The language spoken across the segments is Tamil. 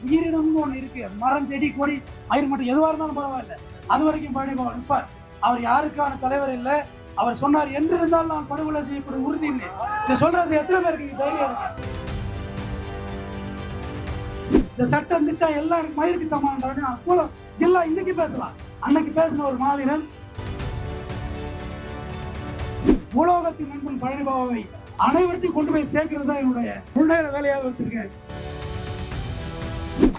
உயிரினம்னு ஒண்ணு இருக்கு. அது மரம், செடி, கொடி, மயிர் மட்டும் எதுவா இருந்தாலும் பரவாயில்ல. அது வரைக்கும் பழனிபாபா நிற்பார். அவர் யாருக்கான தலைவர் இல்ல. அவர் சொன்னார், என்று இருந்தால் நான் படுகொலை செய்யப்படும் உறுதின்னு. இதை சொல்றது எத்தனை பேருக்கு தைரியம் இருக்கு? இந்த சட்டம் திட்டம் எல்லாம் எனக்கு மயிருக்கு சமாளம் அப்போ எல்லாம் இன்னைக்கு பேசலாம். அன்னைக்கு பேசின ஒரு மாவீரன். உலோகத்தின் நண்பன் பழனிபாபாவை அனைவரையும் கொண்டு போய் சேர்க்கிறது தான் என்னுடைய முன்னேற வேலையாக வச்சிருக்கேன்.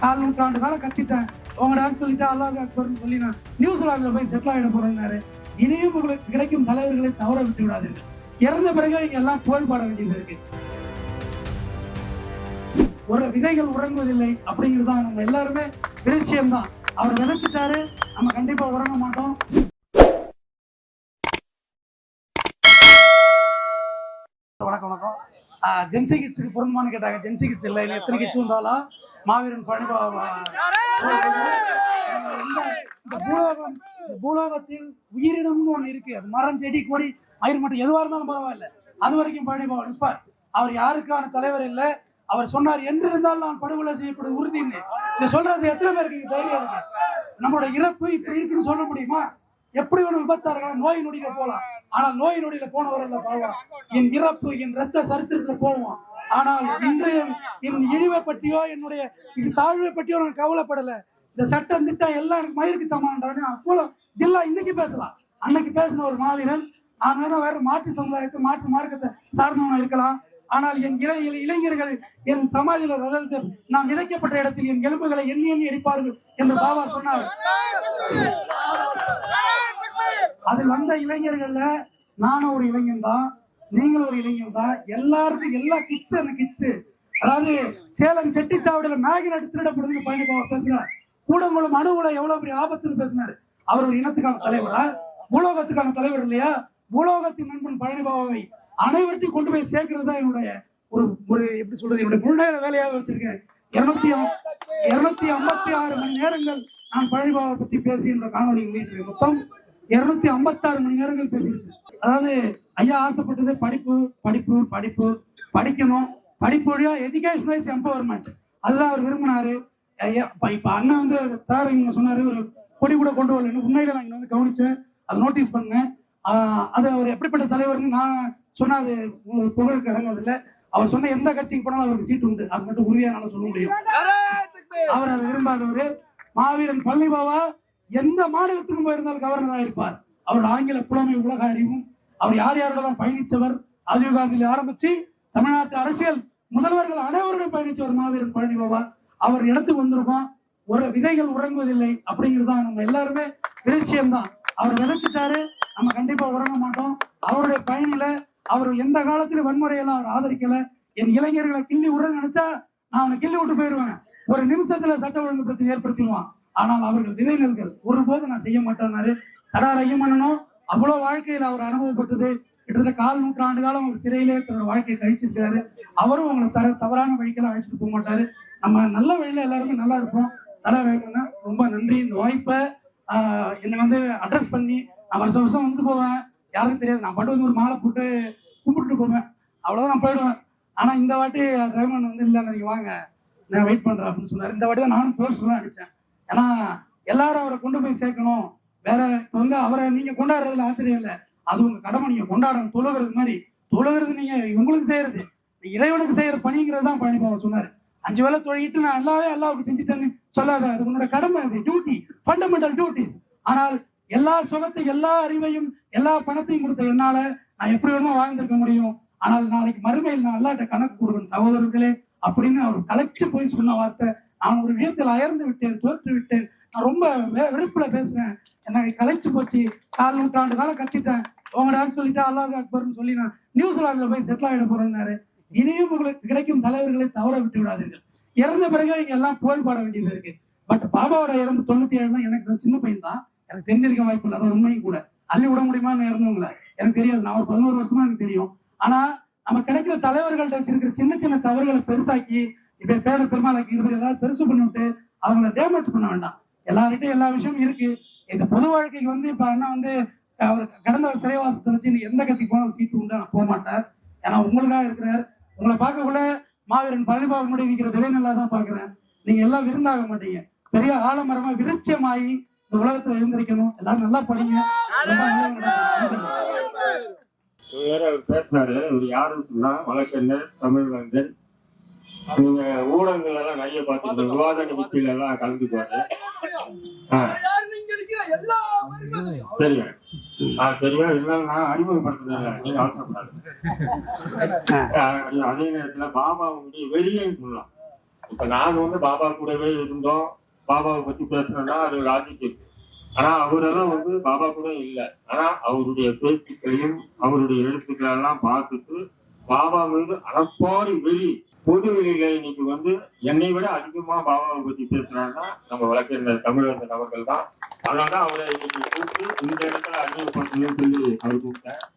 4 நூற்றாண்டு காலம் கத்திட்டேன் உங்கடான்னு சொல்லிட்டு அல்லாஹ் அக்பர்னு சொல்லி நான் நியூசிலாந்துல போய் செட்டில் ஆகிட போறேன்னாரு. இனியும் உங்களுக்கு கிடைக்கும் தலைவர்களை தவற விட்டு விடாதீர்கள். இறந்த பிறகு இங்க எல்லாம் புகழ்பாட வேண்டியது இருக்கு. ஒரு விதைகள் உறங்குவதில்லை அப்படிங்கிறது தான் நம்ம எல்லாருமே விருட்சியம் தான். அவர் விதைச்சிட்டாரு, நம்ம கண்டிப்பா உறங்க மாட்டோம். வணக்கம் வணக்கம். ஜென்சி கிட்ஸுக்கு பொருந்துமான்னு கேட்டாங்க. ஜென்சி கிட்ஸ் இல்லை, இன்னும் எத்தனை கிட்ஸ் வந்தாலும் மாவீரன் பழனிபாபா இந்த பூலோகத்தில் உயிரினம்னு ஒண்ணு இருக்கு. அது மரம், செடி, கொடி, மயிர் மட்டும் எதுவா இருந்தாலும் பரவாயில்ல. அது வரைக்கும் பழனிபாபா நிற்பார். அவர் யாருக்கான தலைவர் இல்ல. அவர் சொன்னார், என்று இருந்தால் நான் படுகொலை செய்யப்படும் உறுதின்னு. இதை சொல்றது எத்தனை பேருக்கு தைரியம் இருக்கு? நம்மளோட இறப்பு இப்படி இருக்குன்னு சொல்ல முடியுமா? எப்படி ஒண்ணு விபத்தா இருக்கலாம், நோய் நொடியில போலாம். ஆனால் நோய் நொடியில போனவர் அல்ல பாபா. என் இறப்பு என் ரத்த சரித்திரத்துல போவோம். ஆனால் இன்றைய என் இழிவை பற்றியோ என்னுடைய இது தாழ்வை பற்றியோ நான் கவலைப்படல. இந்த சட்டம் திட்டம் எல்லாம் எனக்கு மயிருக்கு சமாளம் அப்போ இதெல்லாம் இன்னைக்கு பேசலாம். அன்னைக்கு பேசின ஒரு மாவீரன். நான் வேணா வேற மாற்று சமுதாயத்தை மாற்று மார்க்கத்தை சார்ந்தவனா இருக்கலாம். ஆனால் என் இளைஞர்கள் என் சமாதியில ரதத்தை நான் விதைக்கப்பட்ட இடத்தில் என் எலும்புகளை எண்ணி எண்ணி எரிப்பார்கள் என்று பாபா சொன்னார். அதில் வந்த இளைஞர்கள்ல நானும் ஒரு இளைஞன் தான், நீங்களும் ஒரு இளைஞன் தான். எல்லாருக்கும் எல்லா கிட்ஸ் அந்த கிட்ஸ். அதாவது சேலம் செட்டிச்சாவடியில மேகி நட்டு திருடப்படுதுன்னு பழனிபாபா பேசுறார். கூடங்குளம் அணுகுல எவ்வளவு பெரிய ஆபத்துன்னு பேசினாரு. அவர் ஒரு இனத்துக்கான தலைவரா? பூலோகத்துக்கான தலைவர் இல்லையா? பூலோகத்தின் நண்பன் பழனிபாபாவை அனைவரையும் கொண்டு போய் சேர்க்கிறது தான் என்னுடைய ஒரு எப்படி சொல்றது, என்னுடைய முன்னேற வேலையாக வச்சிருக்கேன். 256 மணி நேரங்கள் நான் பழனிபாபா பற்றி பேசி என்ற காணொலி வெளியிட்டிருக்கேன். மொத்தம் 256 மணி நேரங்கள் பேசியிருக்கேன். அதாவது ஐயா ஆசைப்பட்டது படிப்பு படிப்பு படிப்பு படிக்கணும். படிப்பு வழியா எஜுகேஷன் வைஸ் எம்பவர்மெண்ட், அதுதான் அவர் விரும்பினாரு. இப்ப அண்ணன் வந்து தார சொன்னாரு, ஒரு கொடி கூட கொண்டு வரல. உண்மையில நான் இங்க வந்து கவனிச்சேன், அதை நோட்டீஸ் பண்ணேன். அது அவர் எப்படிப்பட்ட தலைவர்னு நான் சொன்ன அது புகழுக்கு அடங்காது இல்லை. அவர் சொன்ன எந்த கட்சிக்கு போனாலும் அவருக்கு சீட்டு உண்டு, அது மட்டும் உறுதியாக சொல்ல முடியும். அவர் அதை விரும்பாதவர். மாவீரன் பழனிபாபா எந்த மாநிலத்துக்கும் போயிருந்தாலும் கவர்னராக இருப்பார். அவரோட ஆங்கில புலமை உலக அறிவும், அவர் யார் யாரோடலாம் பயணித்தவர். ராஜீவ் காந்தியில ஆரம்பிச்சு தமிழ்நாட்டு அரசியல் முதல்வர்கள் அனைவருடன் பயணித்தவர் மாவீரன் பழனிபாபா. அவர் இடத்துக்கு வந்திருக்கோம். ஒரு விதைகள் உறங்குவதில்லை அப்படிங்கிறது தான் நம்ம எல்லாருமே விருட்சியம் தான். அவர் விதைச்சிட்டாரு, நம்ம கண்டிப்பா உறங்க மாட்டோம். அவருடைய பயணியில அவர் எந்த காலத்துல வன்முறையெல்லாம் அவர் ஆதரிக்கல. என் இளைஞர்களை கிள்ளி விட நினைச்சா நான் அவனை கிள்ளி விட்டு போயிடுவேன். ஒரு நிமிஷத்துல சட்ட ஒழுங்கு பிரச்சனை ஏற்படுத்திடுவான். ஆனால் அவர்கள் விதை நெல்கள் ஒருபோது நான் செய்ய மாட்டேன்னாரு. தடார் ஐயமன்னனும் அவ்வளவு வாழ்க்கையில் அவர் அனுபவப்பட்டது. கிட்டத்தட்ட 4 நூற்றாண்டு காலம் அவர் சிறையிலே தன்னோட வாழ்க்கையை கழிச்சிருக்காரு. அவரும் உங்களை தவறான வழிக்கெல்லாம் அழைச்சிட்டு போக மாட்டாரு. நம்ம நல்ல வழியில எல்லாருமே நல்லா இருப்போம். தடார் ஐயமன்னா ரொம்ப நன்றி. இந்த வாய்ப்பை என்னை வந்து அட்ரஸ் பண்ணி நான் வருஷம் வருஷம் வந்துட்டு போவேன். யாருக்கும் தெரியாது, நான் பாட்டு வந்து ஒரு மாலை போட்டு கும்பிட்டுட்டு போவேன், அவ்வளோதான் நான் போயிடுவேன். ஆனால் இந்த வாட்டி ரஹ்மான் வந்து இல்லை நீங்கள் வாங்க நான் வெயிட் பண்ணுறேன் அப்படின்னு சொன்னார். இந்த வாட்டி தான் நானும் போஸ்டர்லாம் அடித்தேன். ஏன்னா எல்லாரும் அவரை கொண்டு போய் சேர்க்கணும். வேற இப்போ வந்து அவரை நீங்கள் கொண்டாடுறதுல ஆச்சரியம் இல்லை, அது உங்கள் கடமை. நீங்கள் கொண்டாடணும். தொழுகிறது மாதிரி தொழுகிறது நீங்கள் உங்களுக்கு செய்கிறது, இறைவனுக்கு செய்கிற பணிங்கிறது தான் பழனிபாபா சொன்னார். 5 வேளை தொழிட்டு நான் அல்லாவுக்கு செஞ்சுட்டேன்னு சொல்லாத, அது உன்னோட கடமை, அது டியூட்டி, ஃபண்டமெண்டல் டியூட்டிஸ். ஆனால் எல்லா சுகத்தையும் எல்லா அறிவையும் எல்லா பணத்தையும் கொடுத்த என்னால நான் எப்படி வேணுமோ வாழ்ந்திருக்க முடியும். ஆனால் நாளைக்கு மறுமையில் நான் அல்லாட்ட கணக்கு கொடுக்கணும் சகோதரர்களே அப்படின்னு அவர் கலைச்சு போய் சொன்ன வார்த்தை. நான் ஒரு விஷயத்தில் அயர்ந்து விட்டேன், தோற்று விட்டேன். நான் ரொம்ப வெறுப்புல பேசுறேன், எனக்கு கலைச்சு போச்சு. 4 நூற்றாண்டு காலம் கத்திட்டேன் உங்கடான்னு சொல்லிட்டு அல்லாஹ் அக்பர்னு சொல்லி நான் நியூசிலாந்துல போய் செட்டில் ஆகிட போறேன்னாரு. இனியும் உங்களுக்கு கிடைக்கும் தலைவர்களை தவற விட்டு விடாதீர்கள். இறந்த பிறகு இங்க எல்லாம் புகழ்பாட வேண்டியது இருக்கு. பட் பாபாவோட இறந்து 97 எனக்கு நான் சின்ன பையன் தான், எனக்கு தெரிஞ்சிருக்க வாய்ப்பு இல்லை. அதான் உண்மையும் கூட. அள்ளி விட முடியுமான்னு இறந்தவங்கள எனக்கு தெரியாது. நான் ஒரு 11 வருஷமா எனக்கு தெரியும். ஆனா நம்ம கிடைக்கிற தலைவர்கள்ட்ட வச்சிருக்கிற சின்ன சின்ன தவறுகளை பெருசாக்கி இப்ப பேர பெருமாளுக்கு ஏதாவது பெருசு பண்ணிவிட்டு அவங்கள டேமேஜ் பண்ண வேண்டாம். எல்லார்கிட்டையும் எல்லா விஷயமும் இருக்கு. இந்த பொது வாழ்க்கைக்கு வந்து இப்ப அண்ணா வந்து அவர் கடந்த சிறைவாசத்தை வச்சு எந்த கட்சிக்கு போன சீட்டு உண்டு நான் போக மாட்டார். ஏன்னா உங்களுக்காக இருக்கிறார். உங்களை பார்க்கக்குள்ள மாவீரன் பழனிபாபனுடைய நிற்கிற விதை நல்லா தான் பாக்குறேன். நீங்க எல்லாம் விருந்தாக மாட்டீங்க. பெரிய ஆலமரமா விருட்சமாயி இந்த உலகத்துல எழுந்திருக்கணும். எல்லாரும் நல்லா படிங்க. ரொம்ப நல்லது நடக்கும். அவர் பேசினாரு. இவர் யாருன்னு சொன்னா வழக்கறிஞர் தமிழ்வேந்தன். நீங்க ஊடகங்கள் எல்லாம் நிறைய பார்த்துருக்கோம். விவாத நிகழ்ச்சியில எல்லாம் கலந்துக்குவாரு. சரிங்க. தெரியும். இருந்தாலும் நான் அறிமுகப்படுத்துறேன். நீங்க அவசரப்படாது. அதே நேரத்துல பாபாவுடைய வெறியன்னு சொல்லலாம். இப்ப நாங்க வந்து பாபா கூடவே இருந்தோம். பாபாவை பத்தி பேசணும்னா அது லாஜிக் இருக்கு. ஆனா அவரெல்லாம் வந்து பாபா கூட இல்லை. ஆனா அவருடைய பேச்சுக்களையும் அவருடைய எழுத்துக்களெல்லாம் பார்த்துட்டு பாபா மீது அறப்பாடு வெறி பொது வெளியில இன்னைக்கு வந்து என்னை விட அதிகமா பாபாவை பத்தி பேசுறாங்கன்னா நம்ம வழக்கறிஞர் தமிழ்வேந்தன் அவர்கள் தான். அதனாலதான் அவரை இன்னைக்கு கூப்பிட்டு இந்த இடத்துல அறிமுகப்படுத்தணும்னு சொல்லி அவர் கூப்பிட்டேன்.